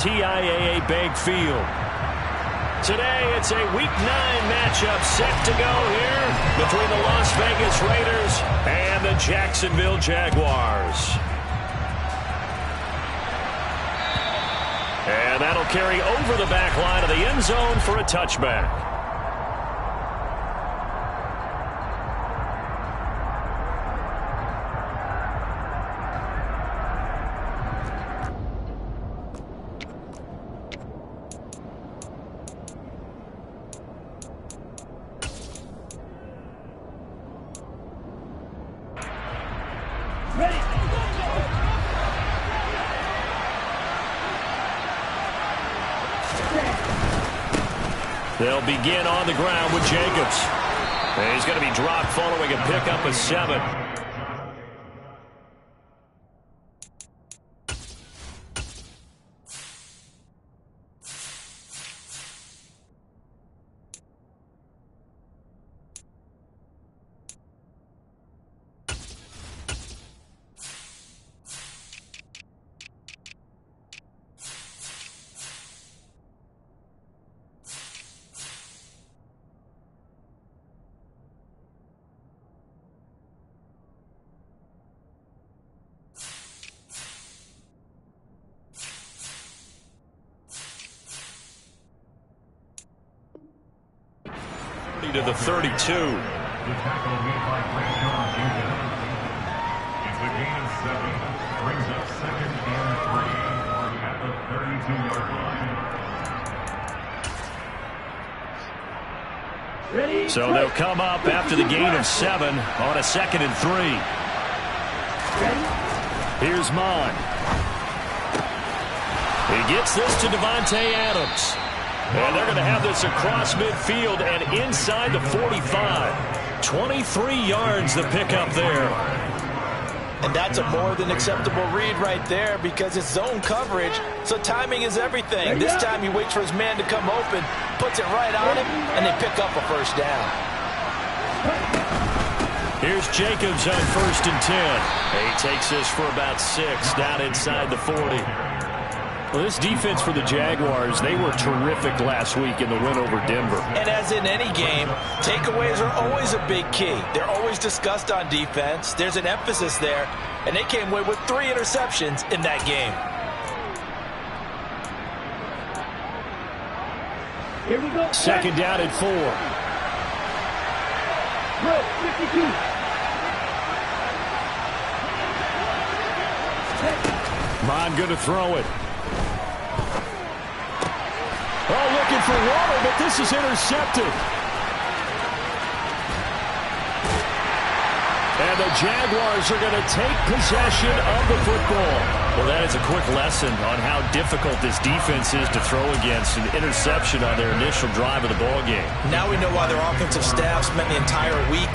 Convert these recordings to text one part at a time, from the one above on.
TIAA Bank Field. Today, it's a Week 9 matchup set to go here between the Las Vegas Raiders and the Jacksonville Jaguars. And that'll carry over the back line of the end zone for a touchback. They'll begin on the ground with Jacobs. And he's going to be dropped following a pickup of 7. To the 32. The tackle made by Brandon Jacobs. It's a gain of 7. Brings up 2nd and 3 at the 32-yard line. So they'll come up after the gain of 7 on a 2nd and 3. Here's Mon. He gets this to Davante Adams. And they're going to have this across midfield and inside the 45. 23 yards the pickup there. And that's a more than acceptable read right there because it's zone coverage, so timing is everything. This time he waits for his man to come open, puts it right on him, and they pick up a first down. Here's Jacobs on 1st and 10. He takes this for about 6 down inside the 40. Well, this defense for the Jaguars, they were terrific last week in the win over Denver. And as in any game, takeaways are always a big key. They're always discussed on defense. There's an emphasis there, and they came away with 3 interceptions in that game. Here we go. 2nd down and 4. Row 52. Mon going to throw it. Oh, looking for water, but this is intercepted. And the Jaguars are going to take possession of the football. Well, that is a quick lesson on how difficult this defense is to throw against. An interception on their initial drive of the ball game. Now we know why their offensive staff spent the entire week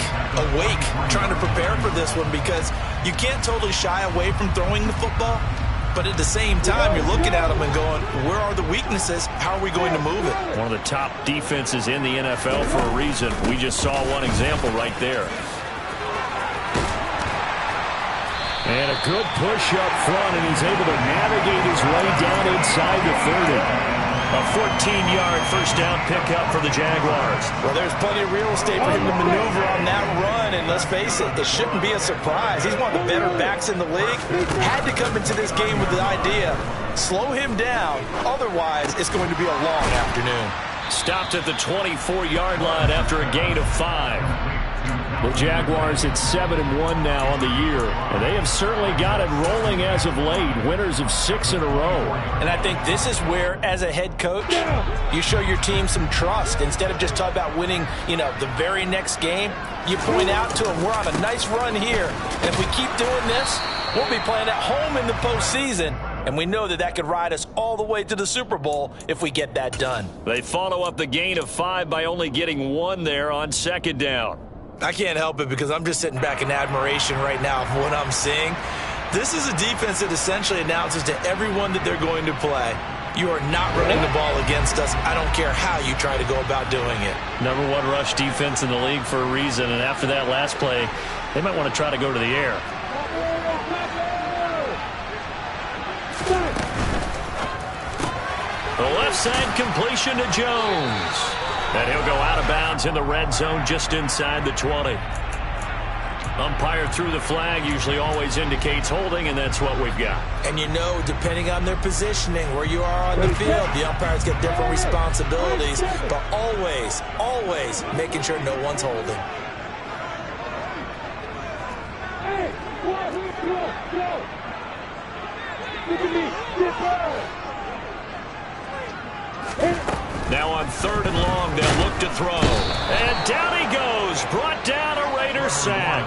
awake trying to prepare for this one, because you can't totally shy away from throwing the football. But at the same time, you're looking at them and going, where are the weaknesses? How are we going to move it? One of the top defenses in the NFL for a reason. We just saw one example right there. And a good push up front, and he's able to navigate his way down inside the 30. A 14-yard first down pickup for the Jaguars. Well, there's plenty of real estate for him to maneuver on that run, and let's face it, it shouldn't be a surprise. He's one of the better backs in the league. Had to come into this game with the idea, slow him down, otherwise it's going to be a long afternoon. Stopped at the 24-yard line after a gain of 5. The Jaguars at 7-1 now on the year, and they have certainly got it rolling as of late. Winners of 6 in a row. And I think this is where, as a head coach, you show your team some trust. Instead of just talking about winning, the very next game, you point out to them, we're on a nice run here, and if we keep doing this, we'll be playing at home in the postseason. And we know that that could ride us all the way to the Super Bowl if we get that done. They follow up the gain of 5 by only getting 1 there on 2nd down. I can't help it because I'm just sitting back in admiration right now of what I'm seeing. This is a defense that essentially announces to everyone that they're going to play, you are not running the ball against us. I don't care how you try to go about doing it. Number 1 rush defense in the league for a reason, and after that last play, they might want to try to go to the air. The left side completion to Jones. And he'll go out of bounds in the red zone just inside the 20. Umpire threw the flag, usually always indicates holding, and that's what we've got. And you know, depending on their positioning, where you are on the field, the umpires get different responsibilities, but always, always making sure no one's holding. Hey, go. Look at me. Now on 3rd and long, they'll look to throw. And down he goes, brought down a Raider sack.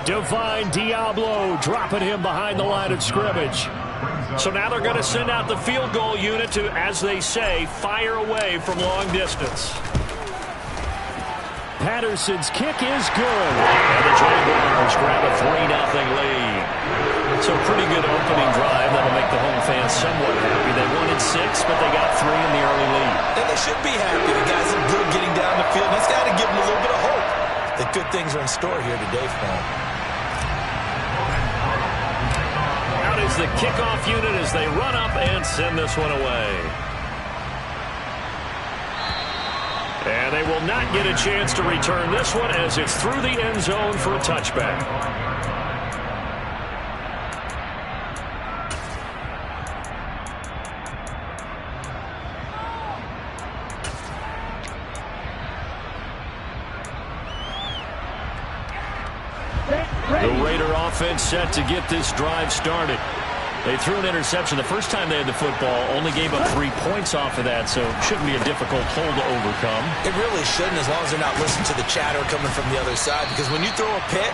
Divine Diablo dropping him behind the line of scrimmage. So now they're going to send out the field goal unit to, as they say, fire away from long distance. Patterson's kick is good. And the Jaguars grab a 3-0 lead. So pretty good opening drive. That'll make the home fans somewhat happy. They wanted 6, but they got 3 in the early lead. And they should be happy. The guys are good getting down the field. That's got to give them a little bit of hope that good things are in store here today for them. Out is the kickoff unit as they run up and send this one away. And they will not get a chance to return this one as it's through the end zone for a touchback. The Raider offense set to get this drive started. They threw an interception the first time they had the football, only gave up 3 points off of that, so it shouldn't be a difficult hole to overcome. It really shouldn't, as long as they're not listening to the chatter coming from the other side, because when you throw a pick,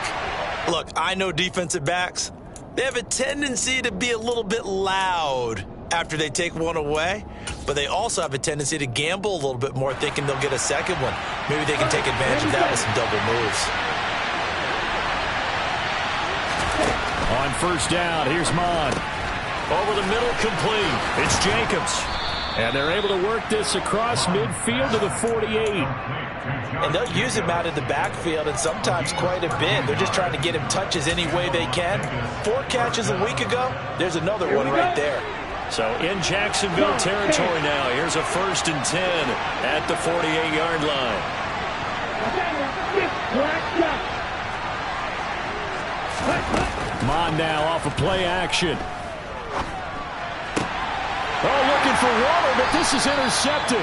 look, I know defensive backs, they have a tendency to be a little bit loud after they take one away, but they also have a tendency to gamble a little bit more, thinking they'll get a second one. Maybe they can take advantage of that with some double moves. On 1st down, here's Mond. Over the middle, complete. It's Jacobs. And they're able to work this across midfield to the 48. And they'll use him out in the backfield, and sometimes quite a bit. They're just trying to get him touches any way they can. 4 catches a week ago. There's another one right there. So in Jacksonville territory now. Here's a 1st and 10 at the 48-yard line. Mond now off of play action. Oh, looking for water, but this is intercepted.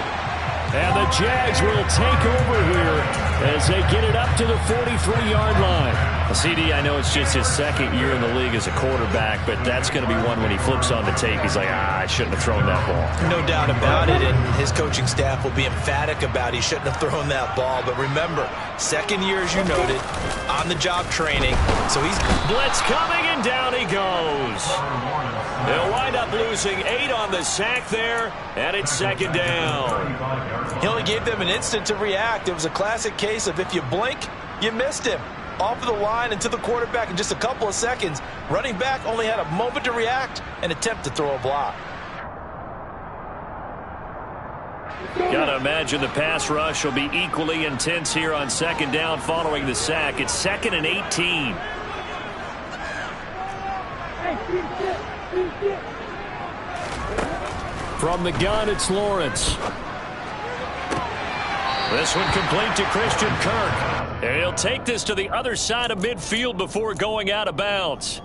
And the Jags will take over here as they get it up to the 43-yard line. Well, CD, I know it's just his 2nd year in the league as a quarterback, but that's going to be one when he flips on the tape. He's like, I shouldn't have thrown that ball. No doubt about it, and his coaching staff will be emphatic about he shouldn't have thrown that ball. But remember, 2nd year, as you noted, on-the-job training. So he's blitz coming, and down he goes. They'll wind up losing 8 on the sack there, and it's 2nd down. He only gave them an instant to react. It was a classic case of if you blink, you missed him. Off of the line and to the quarterback in just a couple of seconds. Running back only had a moment to react and attempt to throw a block. Gotta imagine the pass rush will be equally intense here on 2nd down following the sack. It's 2nd and 18. From the gun, it's Lawrence. This one complete to Christian Kirk. And he'll take this to the other side of midfield before going out of bounds.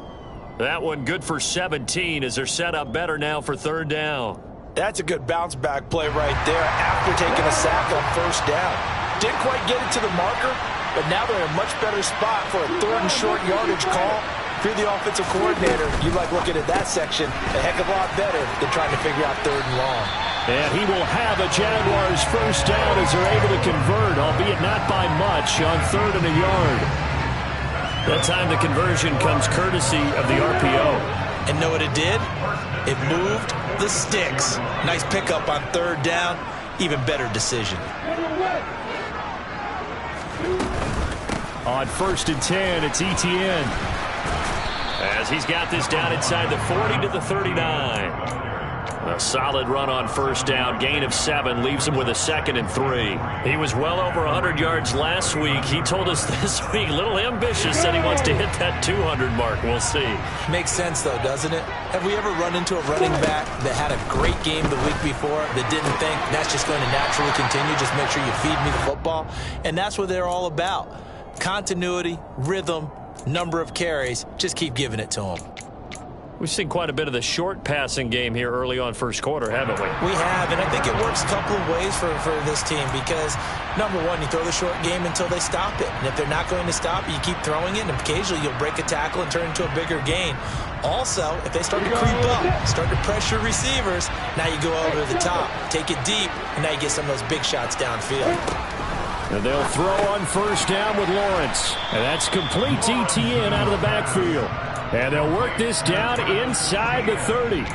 That one good for 17 as they're set up better now for 3rd down. That's a good bounce back play right there after taking a sack on 1st down. Didn't quite get it to the marker, but now they're in a much better spot for a 3rd and short yardage call. If you're the offensive coordinator, you like looking at that section a heck of a lot better than trying to figure out 3rd and long. And he will have a Jaguars 1st down as they're able to convert, albeit not by much, on 3rd and a yard. That time the conversion comes courtesy of the RPO. And know what it did? It moved the sticks. Nice pickup on 3rd down. Even better decision. On 1st and 10, it's Etienne. As he's got this down inside the 40 to the 39. A solid run on first down. Gain of 7 leaves him with a 2nd and 3. He was well over 100 yards last week. He told us this week, a little ambitious, said he wants to hit that 200 mark. We'll see. Makes sense, though, doesn't it? Have we ever run into a running back that had a great game the week before that didn't think that's just going to naturally continue? Just make sure you feed me the football. And that's what they're all about. Continuity, rhythm, number of carries. Just keep giving it to them. We've seen quite a bit of the short passing game here early on first quarter, haven't we? We have, and I think it works a couple of ways for this team because, number one, you throw the short game until they stop it. And if they're not going to stop it, you keep throwing it, and occasionally you'll break a tackle and turn it into a bigger gain. Also, if they start to creep up, start to pressure receivers, now you go over the top, take it deep, and now you get some of those big shots downfield. And they'll throw on first down with Lawrence. And that's complete to Etienne out of the backfield. And they'll work this down inside the 30.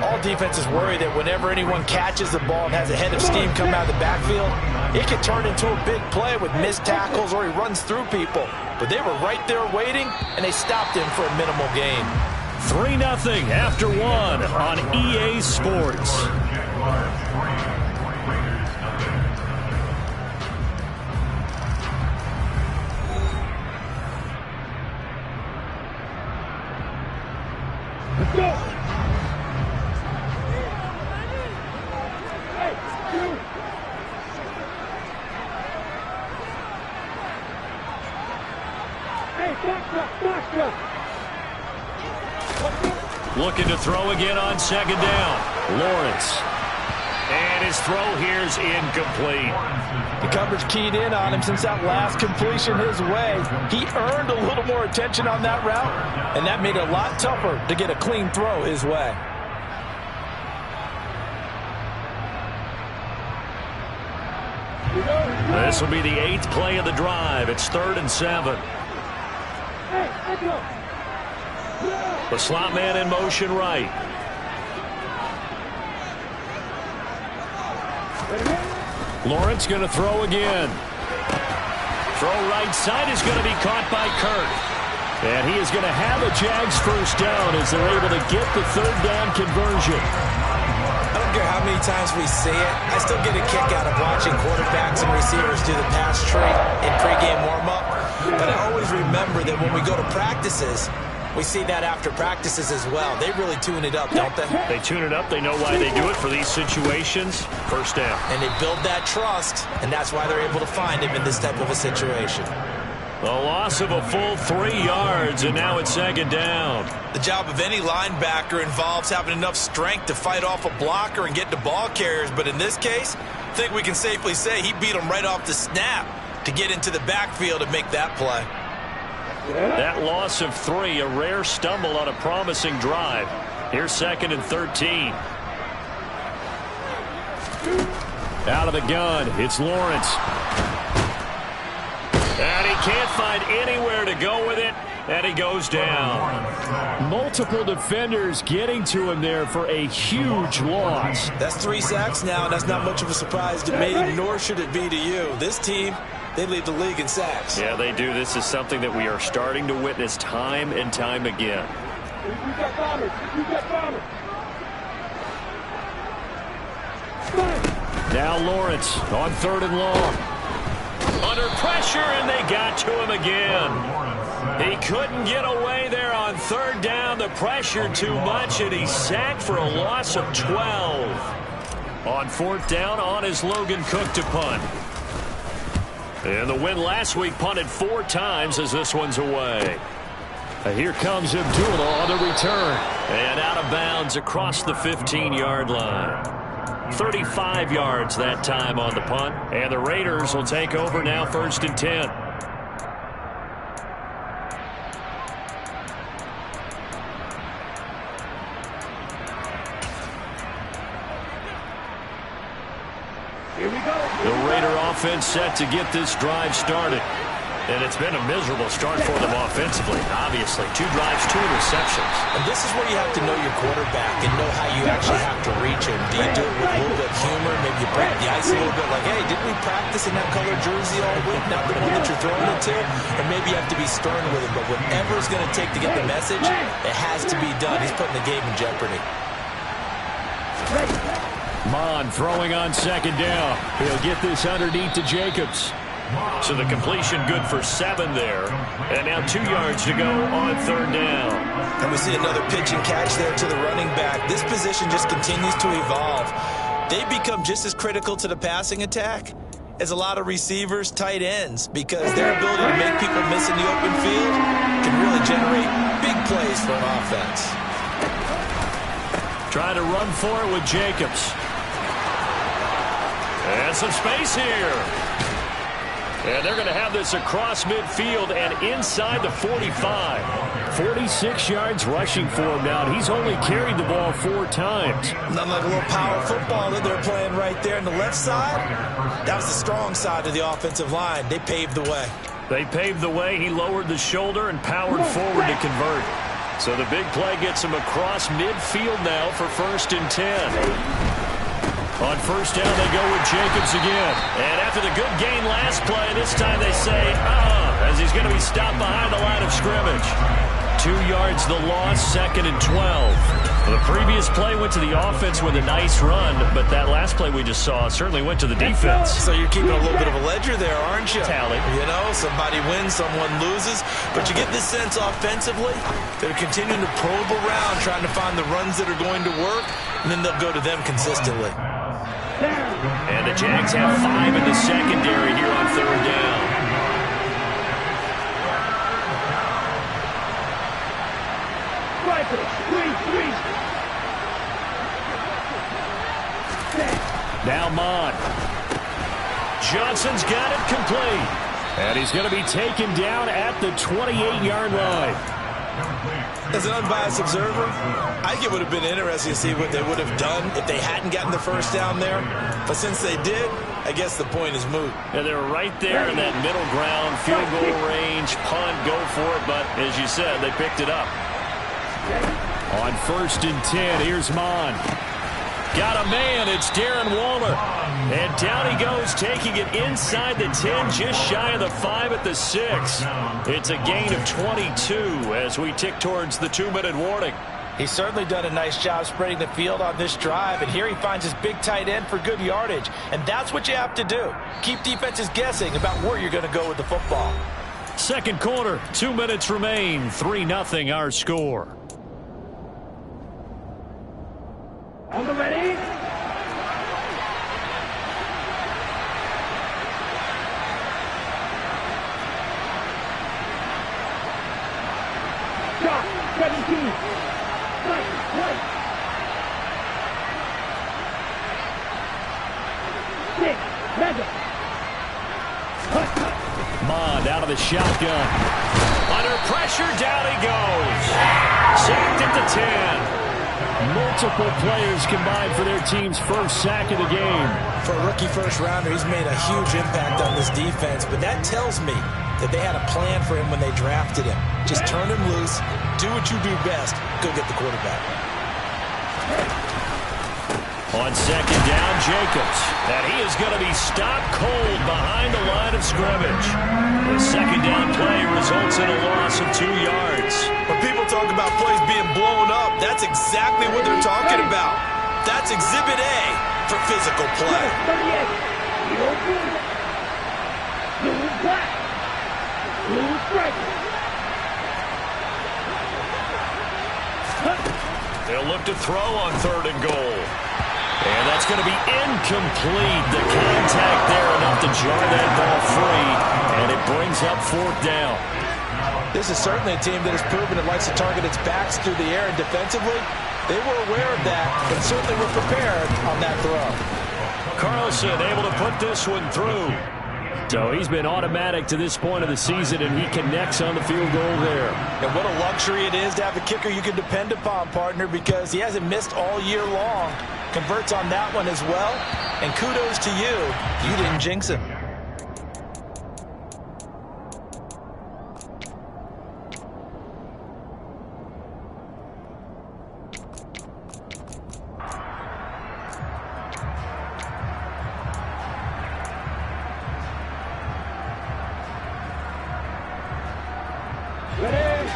All defenses worry that whenever anyone catches the ball and has a head of steam come out of the backfield, it can turn into a big play with missed tackles or he runs through people. But they were right there waiting, and they stopped him for a minimal gain. 3-0 after 1 on EA Sports. Let's go! Hey, Looking to throw again on second down. Lawrence. And his throw here's incomplete. The coverage keyed in on him since that last completion his way. He earned a little more attention on that route, and that made it a lot tougher to get a clean throw his way. This will be the 8th play of the drive. It's 3rd and 7. The slot man in motion right. Lawrence going to throw again. Throw right side is going to be caught by Kirk. And he is going to have a Jags first down as they're able to get the 3rd down conversion. I don't care how many times we see it. I still get a kick out of watching quarterbacks and receivers do the pass tree in pregame warm-up. But I always remember that when we go to practices, we see that after practices as well. They really tune it up, don't they? They tune it up. They know why they do it for these situations. First down. And they build that trust, and that's why they're able to find him in this type of a situation. A loss of a full 3 yards, and now it's 2nd down. The job of any linebacker involves having enough strength to fight off a blocker and get to ball carriers. But in this case, I think we can safely say he beat him right off the snap to get into the backfield and make that play. That loss of 3, a rare stumble on a promising drive. Here's 2nd and 13. Out of the gun, it's Lawrence. And he can't find anywhere to go with it, and he goes down. Multiple defenders getting to him there for a huge loss. That's 3 sacks now, and that's not much of a surprise to me, nor should it be to you. This team, they lead the league in sacks. Yeah, they do. This is something that we are starting to witness time and time again. Now Lawrence on 3rd and long. Under pressure, and they got to him again. He couldn't get away there on 3rd down. The pressure too much, and he's sacked for a loss of 12. On 4th down, on is Logan Cook to punt. And the win last week, punted 4 times as this one's away. Here comes Abdullah on the return. And out of bounds across the 15-yard line. 35 yards that time on the punt. And the Raiders will take over now 1st and 10. Here we go. The Raider offense set to get this drive started. And it's been a miserable start for them offensively, obviously. 2 drives, 2 interceptions. And this is where you have to know your quarterback and know how you actually have to reach him. Do you do it with a little bit of humor? Maybe you break the ice a little bit like, hey, didn't we practice in that color jersey all week, not the one that you're throwing it to? Or maybe you have to be stern with him. But whatever it's going to take to get the message, it has to be done. He's putting the game in jeopardy. Mond throwing on second down. He'll get this underneath to Jacobs. So the completion good for 7 there. And now 2 yards to go on third down. And we see another pitch and catch there to the running back. This position just continues to evolve. They become just as critical to the passing attack as a lot of receivers, tight ends, because their ability to make people miss in the open field can really generate big plays for an offense. Trying to run for it with Jacobs. And some space here. And they're going to have this across midfield and inside the 45. 46 yards rushing for him now. He's only carried the ball 4 times. Nothing like a little power football that they're playing right there on the left side. That was the strong side of the offensive line. They paved the way. They paved the way. He lowered the shoulder and powered forward to convert. So the big play gets him across midfield now for 1st and 10. On first down, they go with Jacobs again. And after the good gain last play, this time they say, as he's going to be stopped behind the line of scrimmage. 2 yards the loss, 2nd and 12. Well, the previous play went to the offense with a nice run, but that last play we just saw certainly went to the defense. So you're keeping a little bit of a ledger there, aren't you? Tally. You know, somebody wins, someone loses. But you get this sense offensively, they're continuing to probe around, trying to find the runs that are going to work, and then they'll go to them consistently. And the Jags have 5 in the secondary here on third down. Now Mond. Johnson's got it complete. And he's going to be taken down at the 28-yard line. As an unbiased observer, I think it would have been interesting to see what they would have done if they hadn't gotten the first down there. But since they did, I guess the point is moot. And they're right there in that middle ground, field goal range, punt, go for it. But as you said, they picked it up. On 1st and 10, here's Mond. Got a man, it's Darren Waller. And down he goes, taking it inside the 10, just shy of the 5 at the 6. It's a gain of 22 as we tick towards the 2-minute warning. He's certainly done a nice job spreading the field on this drive, and here he finds his big tight end for good yardage. And that's what you have to do. Keep defenses guessing about where you're going to go with the football. Second quarter, 2 minutes remain, 3-0 our score. On the ready? Shot, 17. Right. 6, mega. Mond out of the shotgun. Under pressure, down he goes. Sacked at the 10. Multiple players combined for their team's first sack of the game. For a rookie first-rounder, he's made a huge impact on this defense, but that tells me that they had a plan for him when they drafted him. Just turn him loose, do what you do best, go get the quarterback. On second down, Jacobs. And he is going to be stopped cold behind the line of scrimmage. The second down play results in a loss of 2 yards. When people talk about plays being blown up, that's exactly what they're talking about. That's Exhibit A for physical play. 38. You're good. Blue black. Blue striker. They'll look to throw on 3rd and goal. And that's going to be incomplete. The contact there enough to jar that ball free. And it brings up 4th down. This is certainly a team that has proven it likes to target its backs through the air, and defensively, they were aware of that and certainly were prepared on that throw. Carlson able to put this one through. So he's been automatic to this point of the season, and he connects on the field goal there. And what a luxury it is to have a kicker you can depend upon, partner, because he hasn't missed all year long. Converts on that one as well. And kudos to you. You didn't jinx him.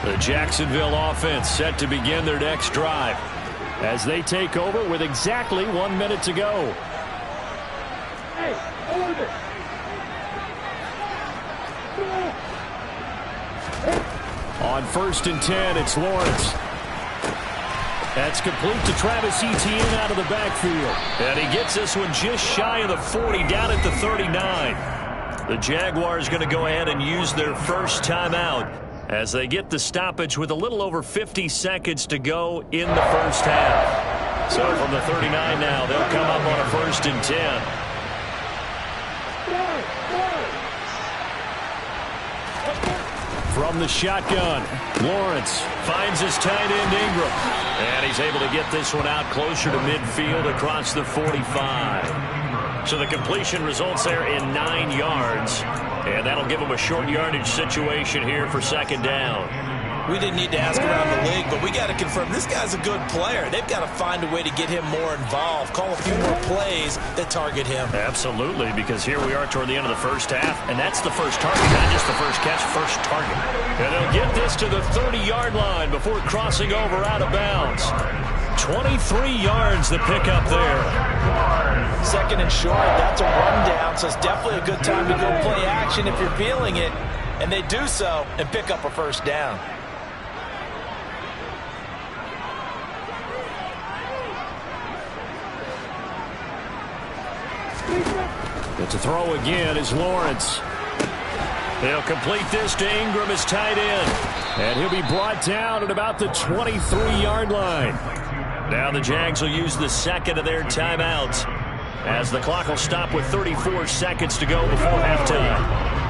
The Jacksonville offense set to begin their next drive. as they take over with exactly 1 minute to go. Hey, hold it. On 1st and 10, it's Lawrence. That's complete to Travis Etienne out of the backfield. And he gets this one just shy of the 40, down at the 39. The Jaguars going to go ahead and use their first timeout as they get the stoppage with a little over 50 seconds to go in the first half. So from the 39 now, they'll come up on a 1st and 10. From the shotgun, Lawrence finds his tight end Ingram. And he's able to get this one out closer to midfield across the 45. So the completion results there in 9 yards. And that'll give him a short yardage situation here for 2nd down. We didn't need to ask around the league, but we got to confirm this guy's a good player. They've got to find a way to get him more involved, call a few more plays that target him. Absolutely, because here we are toward the end of the first half, and that's the first target, not just the first catch, first target. And they'll get this to the 30-yard line before crossing over out of bounds. 23 yards the pickup there. 2nd and short, that's a rundown, so it's definitely a good time to go play action if you're feeling it. And they do so and pick up a 1st down. But to throw again is Lawrence. They'll complete this to Ingram as tight end. And he'll be brought down at about the 23-yard line. Now the Jags will use the 2nd of their timeouts as the clock will stop with 34 seconds to go before halftime.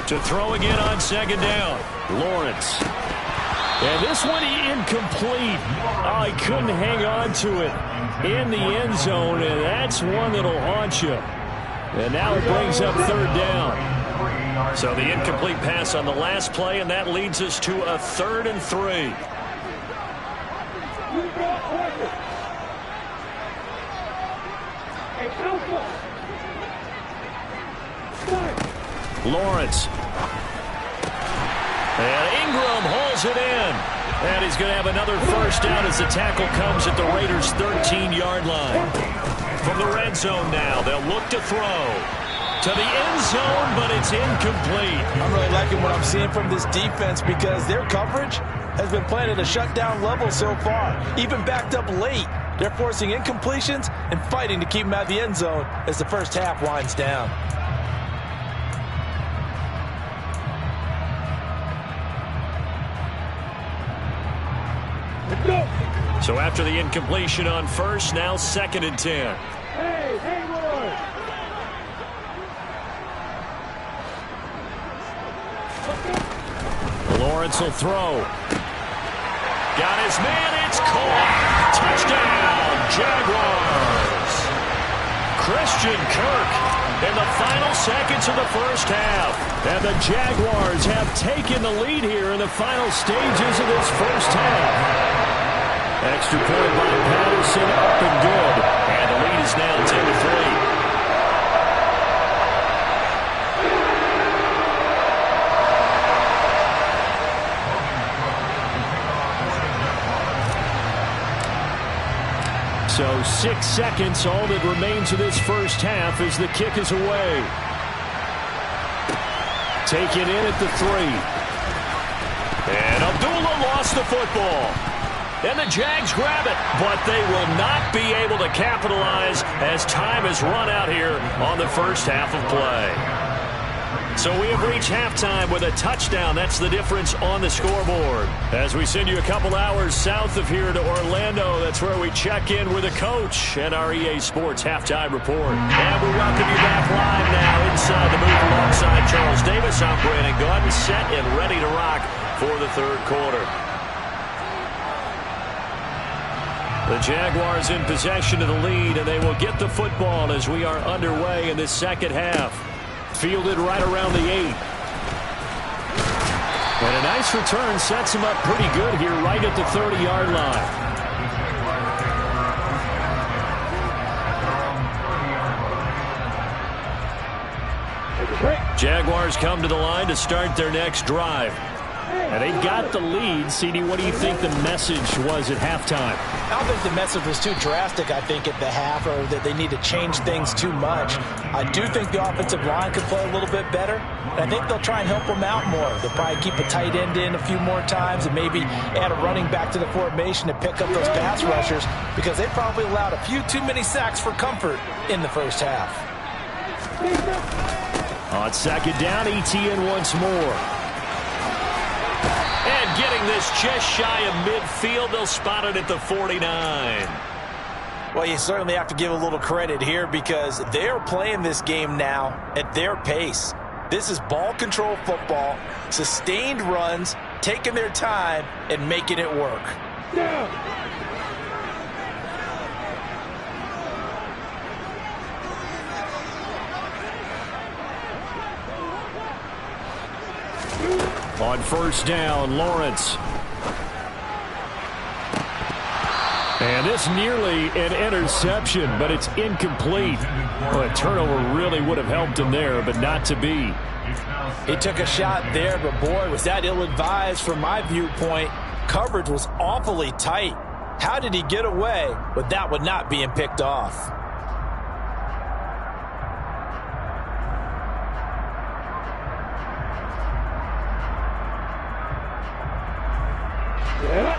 To throw again on 2nd down, Lawrence. And this one incomplete. Oh, he couldn't hang on to it in the end zone, and that's one that'll haunt you. And now it brings up 3rd down. So the incomplete pass on the last play, and that leads us to a 3rd and 3. Lawrence. And Ingram hauls it in. And he's going to have another 1st down as the tackle comes at the Raiders' 13-yard line. From the red zone now, they'll look to throw. To the end zone, but it's incomplete. I'm really liking what I'm seeing from this defense because their coverage has been playing at a shutdown level so far. Even backed up late, they're forcing incompletions and fighting to keep them out of the end zone as the first half winds down. So after the incompletion on 1st, now 2nd and 10. Hey, Hayward! Lawrence will throw. Got his man, it's caught. Touchdown, Jaguars. Christian Kirk in the final seconds of the first half. And the Jaguars have taken the lead here in the final stages of this first half. Extra point by Patterson, up and good. And the lead is now 10-3. So 6 seconds, all that remains of this first half as the kick is away. Taken in at the 3. And Abdullah lost the football. And the Jags grab it, but they will not be able to capitalize as time has run out here on the first half of play. So we have reached halftime with a touchdown. That's the difference on the scoreboard. As we send you a couple hours south of here to Orlando, that's where we check in with a coach and our EA Sports Halftime Report. And we welcome you back live now inside the booth alongside Charles Davis. I'm Brandon Gaudin, set and ready to rock for the 3rd quarter. The Jaguars in possession of the lead, and they will get the football as we are underway in this second half. Fielded right around the 8. And a nice return sets him up pretty good here right at the 30-yard line. Jaguars come to the line to start their next drive. And they got the lead. CD, what do you think the message was at halftime? I don't think the message was too drastic, I think, at the half, or that they need to change things too much. I do think the offensive line could play a little bit better, and I think they'll try and help them out more. They'll probably keep a tight end in a few more times and maybe add a running back to the formation to pick up those pass rushers, because they probably allowed a few too many sacks for comfort in the first half. On second down, Etienne once more. And getting this just shy of midfield, they'll spot it at the 49. Well, you certainly have to give a little credit here because they're playing this game now at their pace. This is ball control football, sustained runs, taking their time, and making it work. On first down, Lawrence. And this nearly an interception, but it's incomplete. Well, a turnover really would have helped him there, but not to be. He took a shot there, but boy, was that ill-advised from my viewpoint. Coverage was awfully tight. How did he get away with that one not being picked off?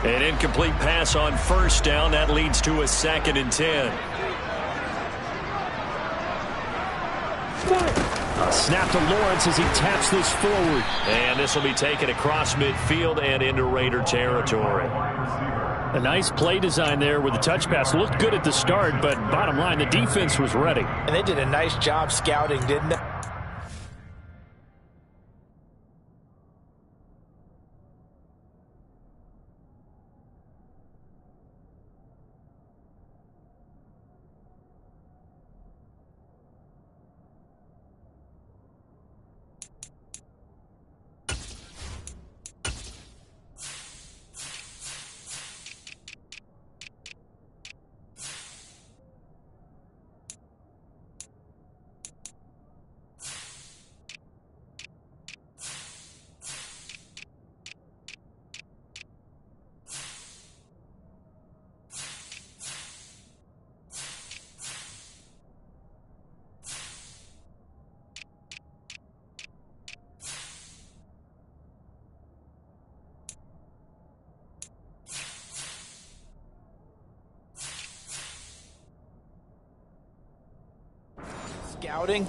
An incomplete pass on first down. That leads to a 2nd and 10. A snap to Lawrence as he taps this forward. And this will be taken across midfield and into Raider territory. A nice play design there with the touch pass. Looked good at the start, but bottom line, the defense was ready. And they did a nice job scouting, didn't they? Scouting,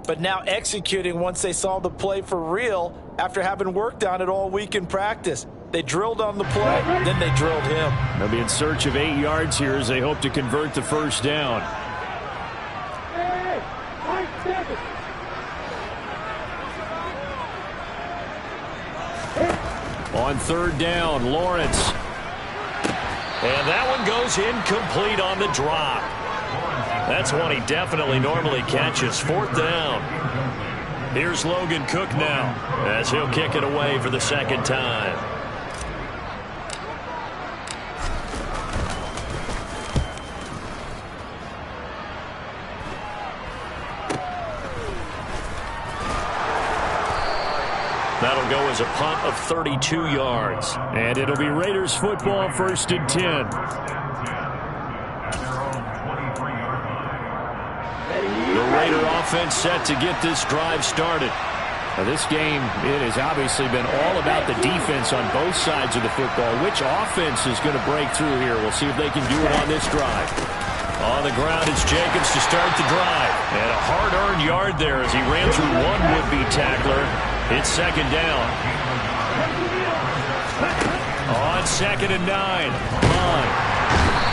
but now executing once they saw the play for real after having worked on it all week in practice. They drilled on the play, then they drilled him. They'll be in search of 8 yards here as they hope to convert the first down. On third down, Lawrence. And that one goes incomplete on the drop. That's one he definitely normally catches. 4th down. Here's Logan Cook now as he'll kick it away for the 2nd time. That'll go as a punt of 32 yards. And it'll be Raiders football, 1st and 10. The Raider offense set to get this drive started. Now this game, it has obviously been all about the defense on both sides of the football. Which offense is going to break through here? We'll see if they can do it on this drive. On the ground, it's Jacobs to start the drive. And a hard-earned yard there as he ran through one would-be tackler. It's 2nd down. On 2nd and 9. Mond.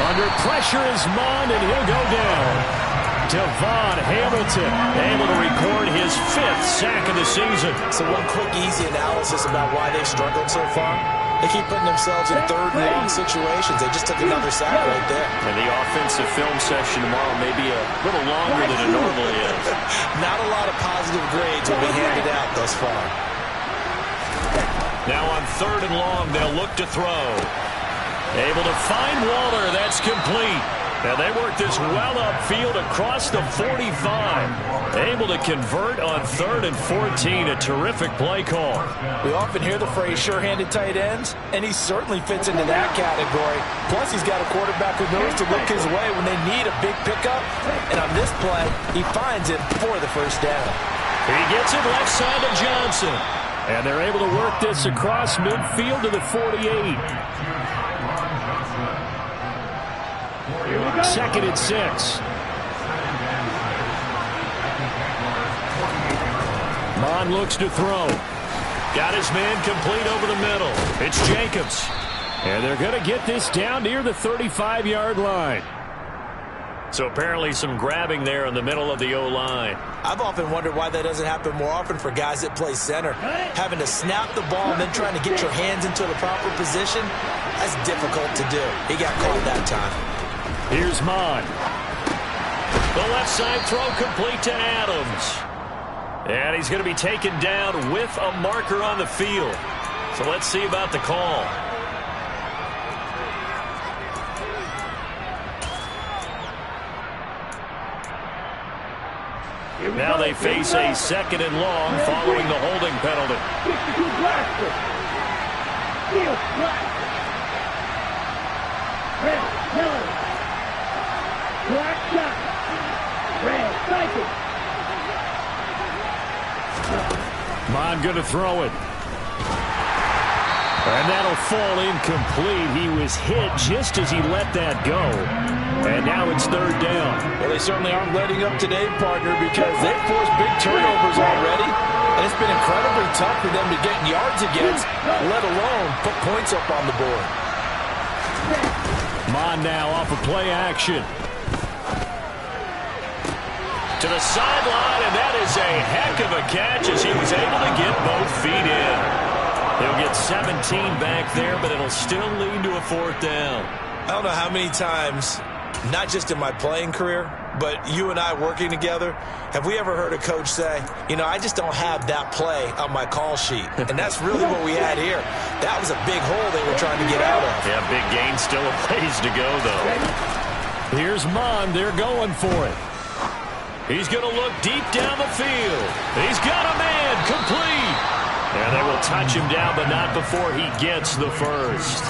Under pressure is Mond, and he'll go down. Devon Hamilton able to record his 5th sack of the season. So one quick, easy analysis about why they've struggled so far. They keep putting themselves in 3rd and long situations. They just took another sack right there. And the offensive film session tomorrow may be a little longer than it normally is. Not a lot of positive grades will be handed out thus far. Now on 3rd and long, they'll look to throw. Able to find Waller. That's complete. And they work this well upfield across the 45. Able to convert on 3rd and 14. A terrific play call. We often hear the phrase sure-handed tight ends, and he certainly fits into that category. Plus, he's got a quarterback who knows to look his way when they need a big pickup. And on this play, he finds it for the first down. He gets it left side to Johnson. And they're able to work this across midfield to the 48. 2nd and 6. Mond looks to throw. Got his man complete over the middle. It's Jacobs. And they're going to get this down near the 35-yard line. So apparently some grabbing there in the middle of the O-line. I've often wondered why that doesn't happen more often for guys that play center. Having to snap the ball and then trying to get your hands into the proper position, that's difficult to do. He got caught that time. Here's Mond. The left side throw complete to Adams. And he's going to be taken down with a marker on the field. So let's see about the call. Now they face a 2nd and long following the holding penalty. 62 Blaster. Steel Black. Red Miller. Black shot. Red Cycle. Mond going to throw it. And that'll fall incomplete. He was hit just as he let that go. And now it's 3rd down. Well, they certainly aren't letting up today, partner, because they've forced big turnovers already. And it's been incredibly tough for them to get yards against, let alone put points up on the board. Mond now off of play action. To the sideline, and that is a heck of a catch as he was able to get both feet in. He'll get 17 back there, but it'll still lead to a 4th down. I don't know how many times, not just in my playing career, but you and I working together, have we ever heard a coach say, you know, I just don't have that play on my call sheet. And that's really what we had here. That was a big hole they were trying to get out of. Yeah, big gain, still a ways to go, though. Here's Mond. They're going for it. He's going to look deep down the field. He's got a man complete. And they will touch him down, but not before he gets the first.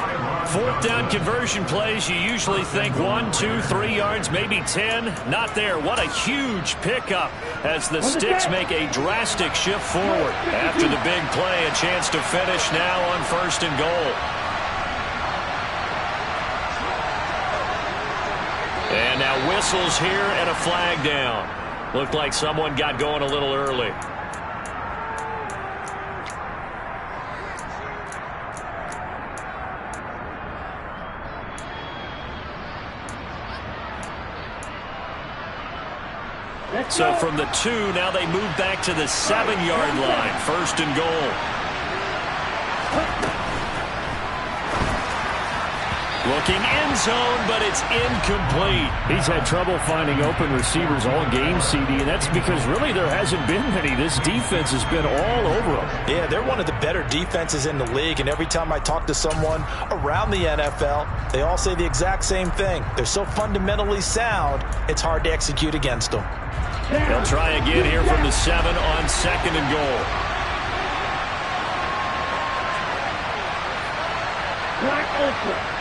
4th down conversion plays, you usually think 1, 2, 3 yards, maybe 10. Not there. What a huge pickup as the Sticks make a drastic shift forward. After the big play, a chance to finish now on 1st and goal. And now whistles here and a flag down. Looked like someone got going a little early. So from the 2, now they move back to the 7-yard line. 1st and goal. Looking end zone, but it's incomplete. He's had trouble finding open receivers all game, CD, and that's because really there hasn't been many. This defense has been all over them. Yeah, they're one of the better defenses in the league, and every time I talk to someone around the NFL, they all say the exact same thing. They're so fundamentally sound, it's hard to execute against them. They'll try again here from the 7 on 2nd and goal. Black Ultra.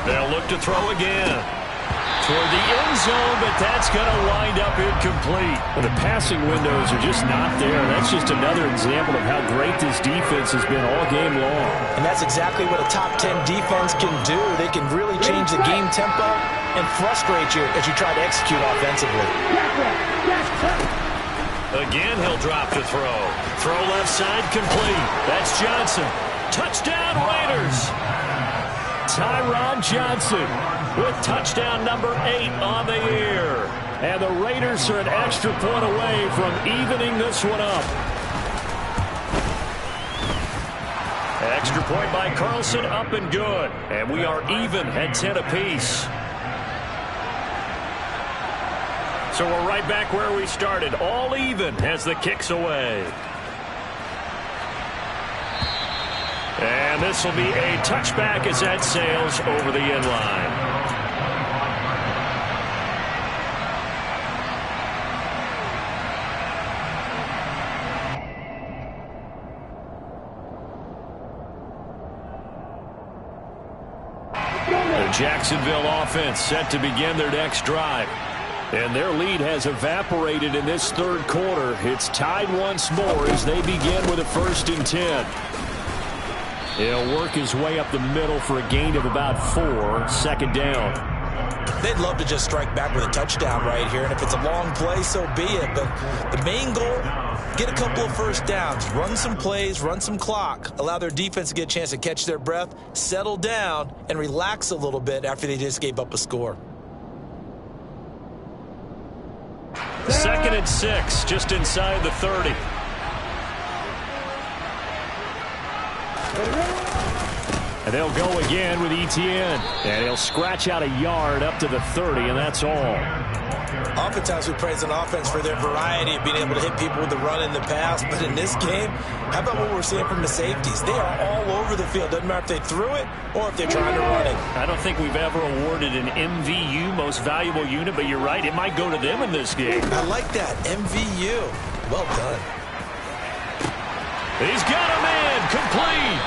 They'll look to throw again. Toward the end zone, but that's going to wind up incomplete. Well, the passing windows are just not there. That's just another example of how great this defense has been all game long. And that's exactly what a top 10 defense can do. They can really change the game tempo and frustrate you as you try to execute offensively. Again, he'll drop to throw. Throw left side complete. That's Johnson. Touchdown, Raiders. Tyron Johnson with touchdown number 8 on the year. And the Raiders are an extra point away from evening this one up. Extra point by Carlson, up and good. And we are even at 10 apiece. So we're right back where we started. All even as the kick's away. And this will be a touchback as that sails over the end line. The Jacksonville offense set to begin their next drive. And their lead has evaporated in this third quarter. It's tied once more as they begin with a 1st and 10. He'll work his way up the middle for a gain of about 4, 2nd down. They'd love to just strike back with a touchdown right here, and if it's a long play, so be it. But the main goal, get a couple of 1st downs, run some plays, run some clock, allow their defense to get a chance to catch their breath, settle down, and relax a little bit after they just gave up a score. 2nd and 6, just inside the 30. And they'll go again with Etienne. And he'll scratch out a yard up to the 30, and that's all. Oftentimes we praise an offense for their variety of being able to hit people with the run in the pass. But in this game, how about what we're seeing from the safeties? They are all over the field. Doesn't matter if they threw it or if they're trying to run it. I don't think we've ever awarded an MVU, most valuable unit, but you're right, it might go to them in this game. I like that, MVU. Well done. He's got a man, complete.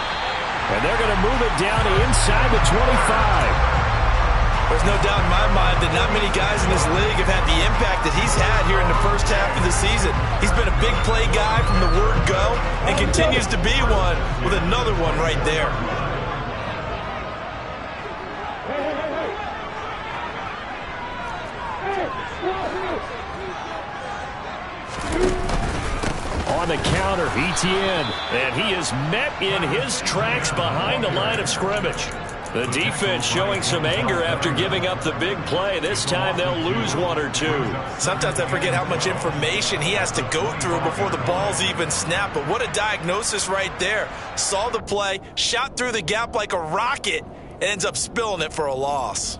And they're going to move it down to inside the 25. There's no doubt in my mind that not many guys in this league have had the impact that he's had here in the first half of the season. He's been a big play guy from the word go and continues to be one with another one right there. On the counter, Etienne, and he is met in his tracks behind the line of scrimmage. The defense showing some anger after giving up the big play. This time they'll lose 1 or 2. Sometimes I forget how much information he has to go through before the ball's even snapped. But what a diagnosis right there. Saw the play, shot through the gap like a rocket, and ends up spilling it for a loss.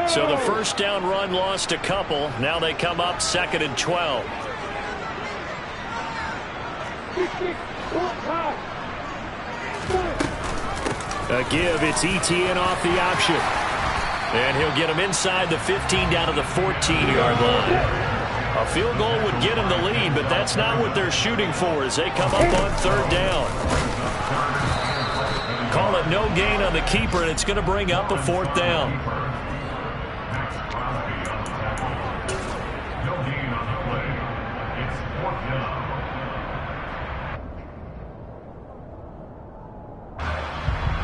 So the 1st down run lost a couple. Now they come up 2nd and 12. A give, it's Etienne off the option. And he'll get him inside the 15 down to the 14-yard line. A field goal would get him the lead, but that's not what they're shooting for as they come up on 3rd down. Call it no gain on the keeper, and it's going to bring up a 4th down. No gain on the play. It's 4th down.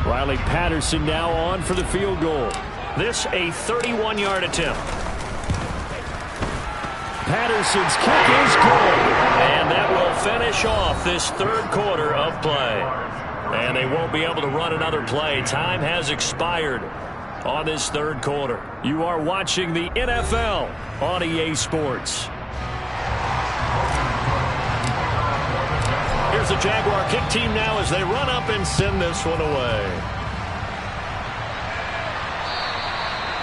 Riley Patterson now on for the field goal. This a 31-yard attempt. Patterson's kick is good. And that will finish off this 3rd quarter of play. And they won't be able to run another play. Time has expired on this 3rd quarter. You are watching the NFL on EA Sports. Here's the Jaguar kick team now as they run up and send this one away.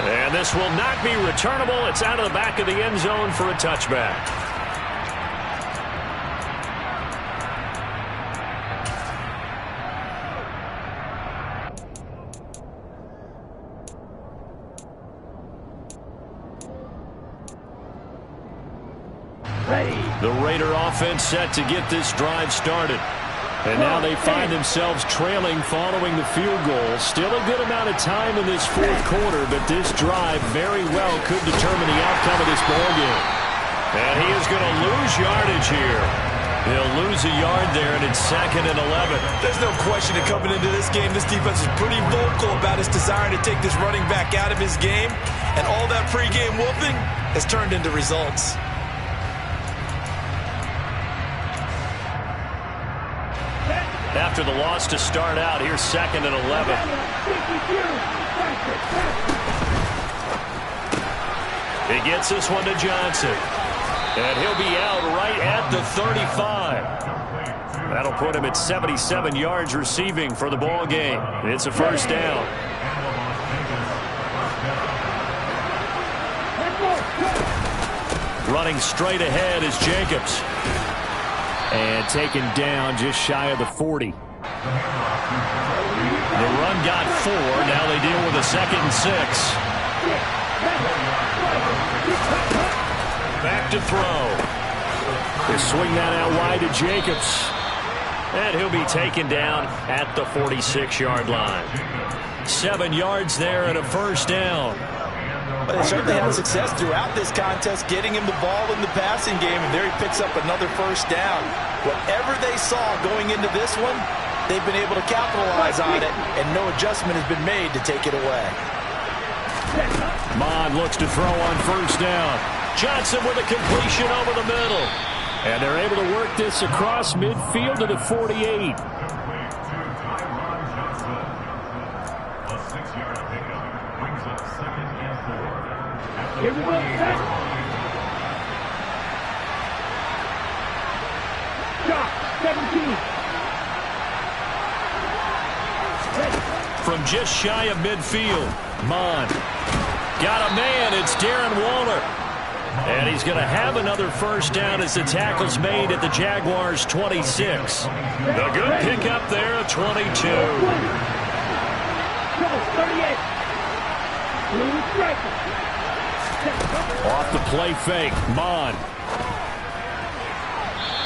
And this will not be returnable. It's out of the back of the end zone for a touchback. The Raider offense set to get this drive started. And now they find themselves trailing following the field goal. Still a good amount of time in this 4th quarter, but this drive very well could determine the outcome of this ballgame. And he is going to lose yardage here. He'll lose a yard there, and it's 2nd and 11. There's no question that coming into this game, this defense is pretty vocal about his desire to take this running back out of his game. And all that pregame whooping has turned into results. After the loss to start out, here's 2nd and 11. He gets this one to Johnson. And he'll be out right at the 35. That'll put him at 77 yards receiving for the ball game. It's a 1st down. Running straight ahead is Jacobs. And taken down just shy of the 40. The run got 4. Now they deal with a 2nd and 6. Back to throw. They swing that out wide to Jacobs. And he'll be taken down at the 46-yard line. 7 yards there and a first down. But they certainly had success throughout this contest getting him the ball in the passing game, and there he picks up another first down. Whatever they saw going into this one, they've been able to capitalize on it, and no adjustment has been made to take it away. Mond looks to throw on first down. Johnson with a completion over the middle. And they're able to work this across midfield to the 48. Here we go. Shot, 17. From just shy of midfield, Mond got a man. It's Darren Waller. And he's going to have another first down as the tackle's made at the Jaguars' 26. The good pickup there at 22. 38. Off the play fake, Mond.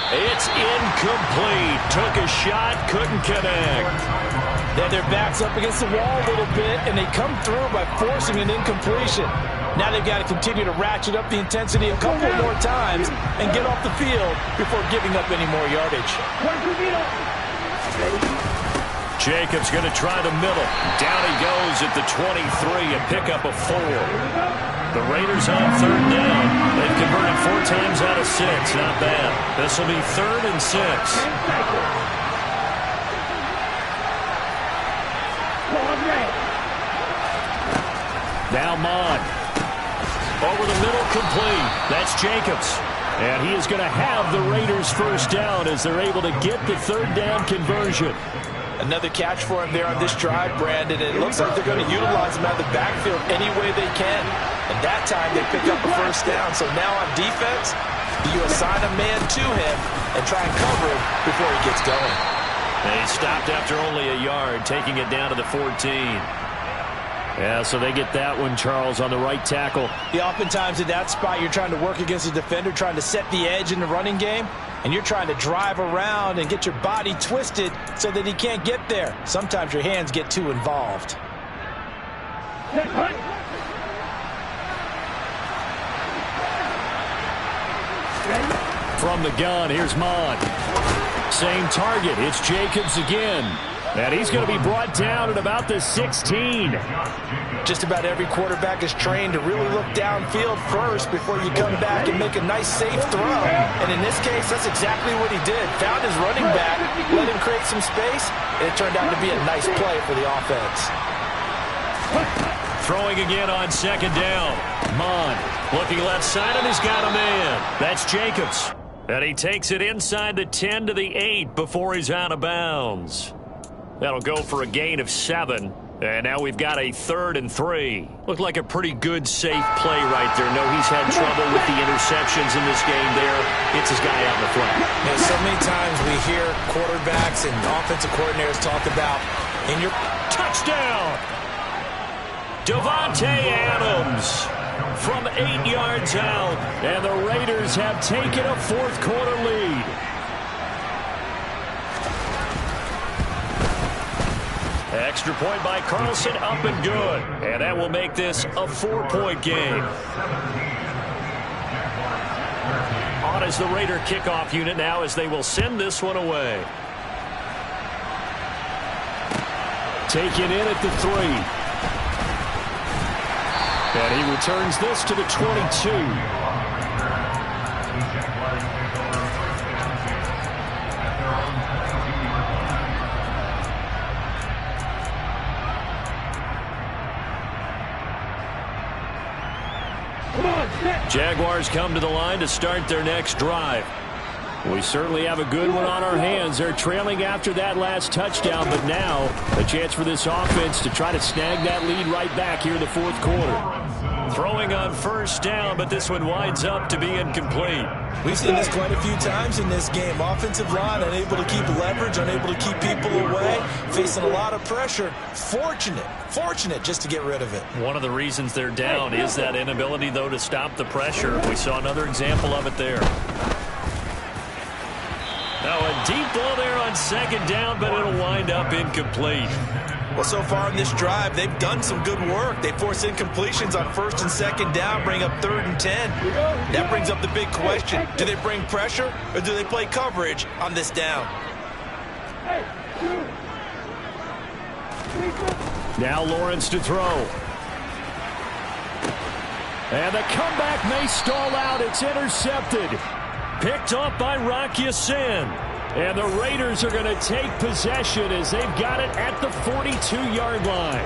It's incomplete. Took a shot, couldn't connect. Then their back's up against the wall a little bit, and they come through by forcing an incompletion. Now they've got to continue to ratchet up the intensity a couple more times and get off the field before giving up any more yardage. Jacobs going to try the middle. Down he goes at the 23, a pickup of 4. The Raiders on third down. They've converted 4 times out of 6. Not bad. This will be 3rd and 6. Now Mond. Over the middle, complete. That's Jacobs. And he is going to have the Raiders first down as they're able to get the 3rd down conversion. Another catch for him there on this drive, Brandon. And it looks like they're going to utilize him out of the backfield any way they can. And that time they pick up a first down. So now on defense, you assign a man to him and try and cover him before he gets going. They stopped after only a yard, taking it down to the 14. Yeah, so they get that one, Charles, on the right tackle. Yeah, oftentimes in that spot, you're trying to work against a defender, trying to set the edge in the running game, and you're trying to drive around and get your body twisted so that he can't get there. Sometimes your hands get too involved. From the gun, here's Mond. Same target. It's Jacobs again. And he's going to be brought down at about the 16. Just about every quarterback is trained to really look downfield first before you come back and make a nice, safe throw. And in this case, that's exactly what he did. Found his running back, let him create some space, and it turned out to be a nice play for the offense. Throwing again on 2nd down. Mond looking left side, and he's got a man. That's Jacobs. And he takes it inside the 10 to the 8 before he's out of bounds. That'll go for a gain of 7. And now we've got a 3rd and 3. Looked like a pretty good, safe play right there. No, he's had trouble with the interceptions in this game there. It's his guy out in the flat. And so many times we hear quarterbacks and offensive coordinators talk about in your touchdown. Davante Adams from 8 yards out. And the Raiders have taken a 4th quarter lead. Extra point by Carlson, up and good. And that will make this a 4-point game. On is the Raider kickoff unit now as they will send this one away. Taken in at the 3. And he returns this to the 22. Jaguars come to the line to start their next drive. We certainly have a good one on our hands. They're trailing after that last touchdown, but now a chance for this offense to try to snag that lead right back here in the 4th quarter. Throwing on first down, but this one winds up to be incomplete. We've seen this quite a few times in this game. Offensive line unable to keep leverage, unable to keep people away, facing a lot of pressure. Fortunate just to get rid of it. One of the reasons they're down is that inability, though, to stop the pressure. We saw another example of it there. Now a deep ball there on second down, but it'll wind up incomplete. Well, so far in this drive, they've done some good work. They force incompletions on first and second down, bring up 3rd and 10. That brings up the big question. Do they bring pressure or do they play coverage on this down? Now Lawrence to throw. And the comeback may stall out. It's intercepted. Picked off by Rock Ya-Sin. And the Raiders are going to take possession as they've got it at the 42-yard line.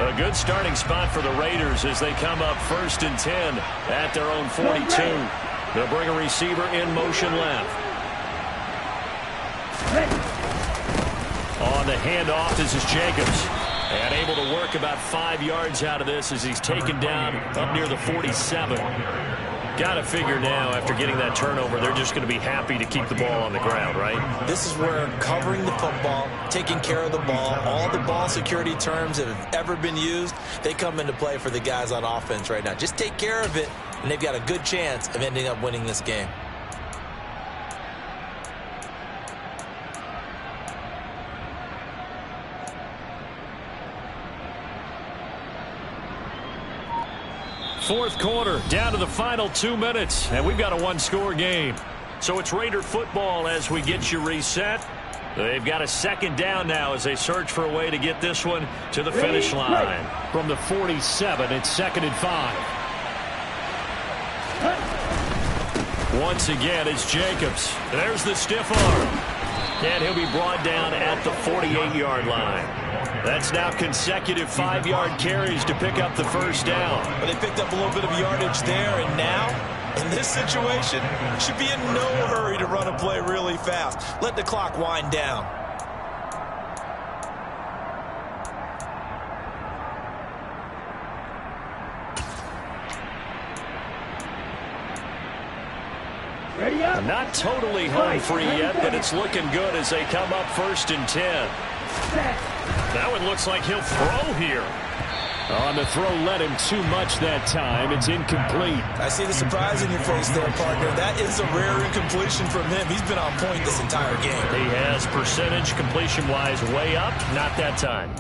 A good starting spot for the Raiders as they come up 1st and 10 at their own 42. They'll bring a receiver in motion left. On the handoff, this is Jacobs. And able to work about 5 yards out of this as he's taken down up near the 47. Got to figure now, after getting that turnover, they're just going to be happy to keep the ball on the ground, right? This is where covering the football, taking care of the ball, all the ball security terms that have ever been used, they come into play for the guys on offense right now. Just take care of it, and they've got a good chance of ending up winning this game. Fourth quarter, down to the final 2 minutes, and we've got a one-score game. So it's Raider football as we get you reset. They've got a second down now as they search for a way to get this one to the finish line. From the 47, it's 2nd and 5. Once again, it's Jacobs. There's the stiff arm. And he'll be brought down at the 48-yard line. That's now consecutive 5-yard carries to pick up the first down. But they picked up a little bit of yardage there, and now, in this situation, should be in no hurry to run a play really fast. Let the clock wind down. Ready up. Not totally home free yet, but it's looking good as they come up 1st and 10. That one looks like he'll throw here. On the throw, led him too much that time. It's incomplete. I see the surprise in your face there, partner. That is a rare incompletion from him. He's been on point this entire game. He has percentage completion-wise way up. Not that time.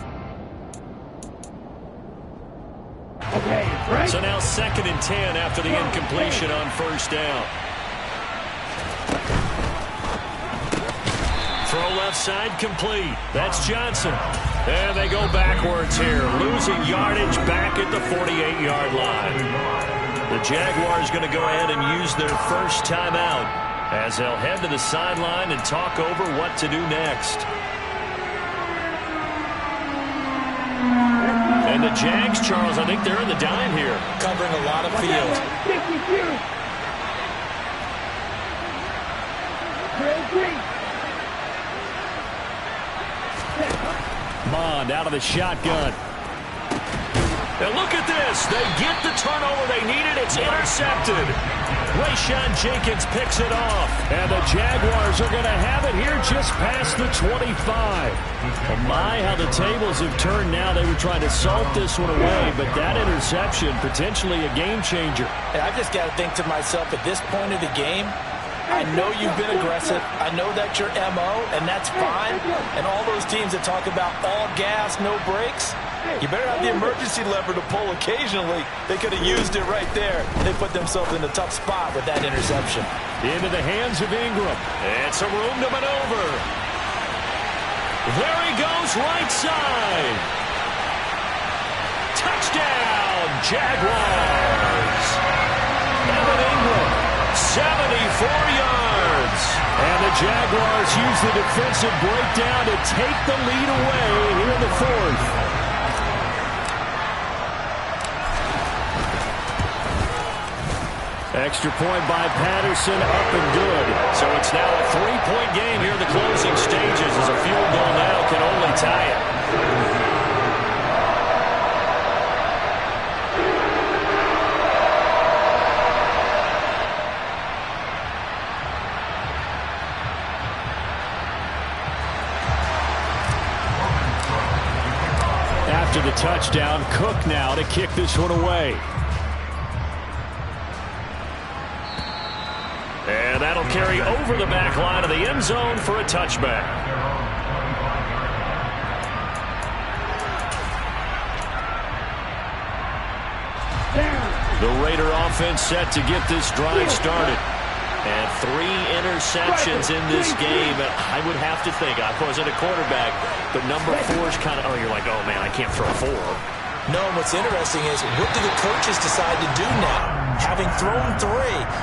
Okay, right. So now 2nd and 10 after the incompletion on first down. Throw left side complete. That's Johnson. And they go backwards here, losing yardage back at the 48-yard line. The Jaguars going to go ahead and use their first timeout as they'll head to the sideline and talk over what to do next. And the Jags, Charles, I think they're in the dime here. Covering a lot of field. 52. Mond out of the shotgun. And look at this. They get the turnover they needed. It's intercepted. Rayshawn Jenkins picks it off. And the Jaguars are going to have it here just past the 25. Oh my, how the tables have turned now. They were trying to salt this one away, but that interception, potentially a game changer. And I've just got to think to myself, at this point of the game, I know you've been aggressive. I know that's your MO, and that's fine. And all those teams that talk about all gas, no brakes, you better have the emergency lever to pull occasionally. They could have used it right there. They put themselves in a tough spot with that interception. Into the hands of Ingram. It's a room to maneuver. There he goes, right side. Touchdown, Jaguars. Evan Ingram, 74 yards. And the Jaguars use the defensive breakdown to take the lead away here in the fourth. Extra point by Patterson, up and good. So it's now a 3-point game here in the closing stages as a field goal now can only tie it. After the touchdown, Cook now to kick this one away. And that'll carry over the back line of the end zone for a touchback. The Raider offense set to get this drive started. And 3 interceptions in this game. I would have to think, I wasn't a quarterback, but number 4 is kind of, oh, you're like, oh, man, I can't throw 4. No, and what's interesting is, what do the coaches decide to do now? Having thrown 3,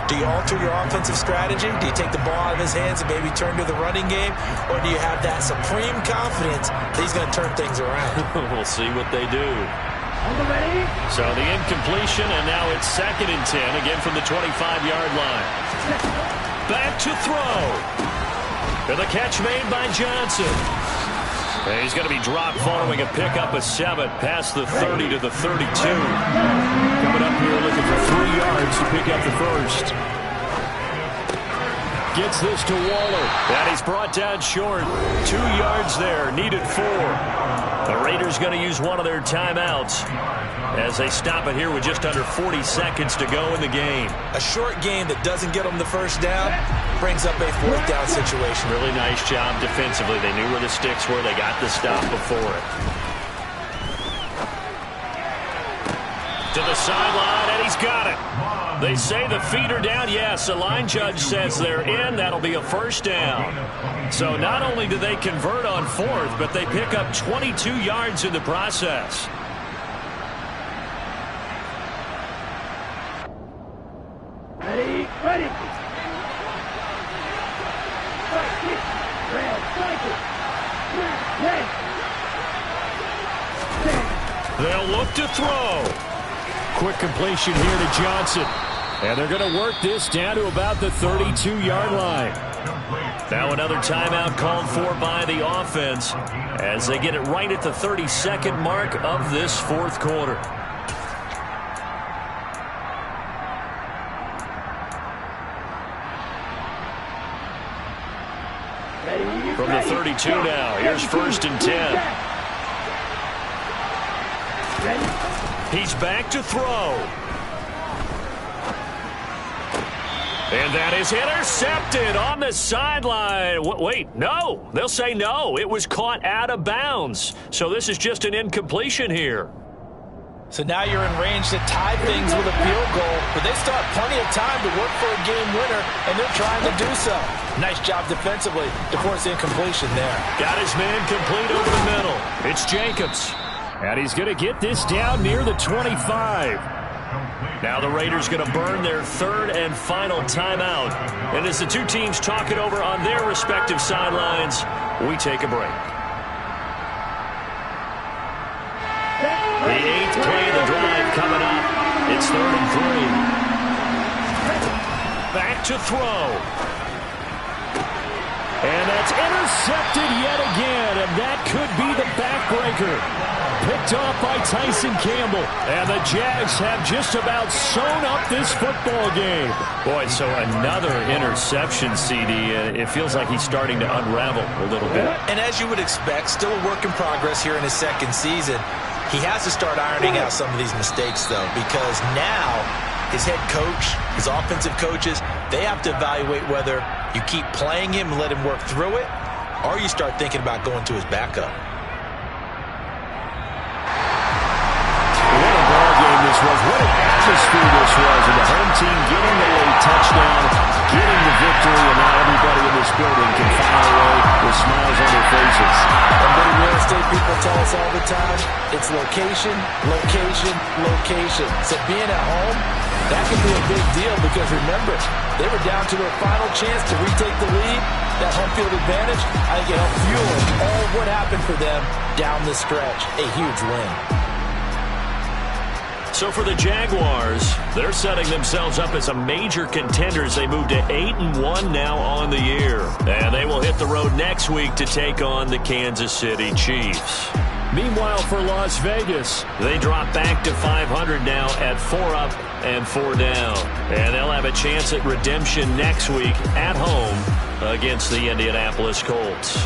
do you alter your offensive strategy? Do you take the ball out of his hands and maybe turn to the running game? Or do you have that supreme confidence that he's going to turn things around? We'll see what they do. So the incompletion, and now it's 2nd and 10, again from the 25-yard line. Back to throw. And the catch made by Johnson. And he's going to be dropped following a pickup of 7 past the 30 to the 32. Coming up here looking for 3 yards to pick up the first. Gets this to Waller. And he's brought down short. 2 yards there. Needed 4. The Raiders going to use one of their timeouts as they stop it here with just under 40 seconds to go in the game. A short game that doesn't get them the first down brings up a 4th down situation. Really nice job defensively. They knew where the sticks were. They got the stop before it. To the sideline, and he's got it. They say the feet are down. Yes, the line judge says they're in. That'll be a first down. So not only do they convert on 4th, but they pick up 22 yards in the process. Ready, ready. They'll look to throw. Quick completion here to Johnson. And they're going to work this down to about the 32-yard line. Now another timeout called for by the offense as they get it right at the 32nd mark of this 4th quarter. From the 32 now, here's 1st and 10. He's back to throw. And that is intercepted on the sideline. Wait, no. They'll say no. It was caught out of bounds. So this is just an incompletion here. So now you're in range to tie things with a field goal, but they still have plenty of time to work for a game winner, and they're trying to do so. Nice job defensively to force the incompletion there. Got his man complete over the middle. It's Jacobs. And he's going to get this down near the 25. Now the Raiders going to burn their 3rd and final timeout. And as the two teams talk it over on their respective sidelines, we take a break. The 8th play of the drive coming up. It's 3rd and 3. Back to throw. And that's intercepted yet again, and that could be the backbreaker. Picked off by Tyson Campbell, and the Jags have just about sewn up this football game. Boy, so another interception, CD. It feels like he's starting to unravel a little bit. And as you would expect, still a work in progress here in his 2nd season. He has to start ironing out some of these mistakes, though, because now his head coach, his offensive coaches, they have to evaluate whether you keep playing him and let him work through it, or you start thinking about going to his backup. What an atmosphere this was, and the home team getting the late touchdown, getting the victory, and now everybody in this building can file away with smiles on their faces. And many real estate people tell us all the time, it's location, location, location. So being at home, that can be a big deal because remember, they were down to their final chance to retake the lead. That home field advantage, I think it helped fuel all what happened for them down the stretch. A huge win. So for the Jaguars, they're setting themselves up as a major contender as they move to 8-1 now on the year. And they will hit the road next week to take on the Kansas City Chiefs. Meanwhile, for Las Vegas, they drop back to 500 now at 4 up and 4 down. And they'll have a chance at redemption next week at home against the Indianapolis Colts.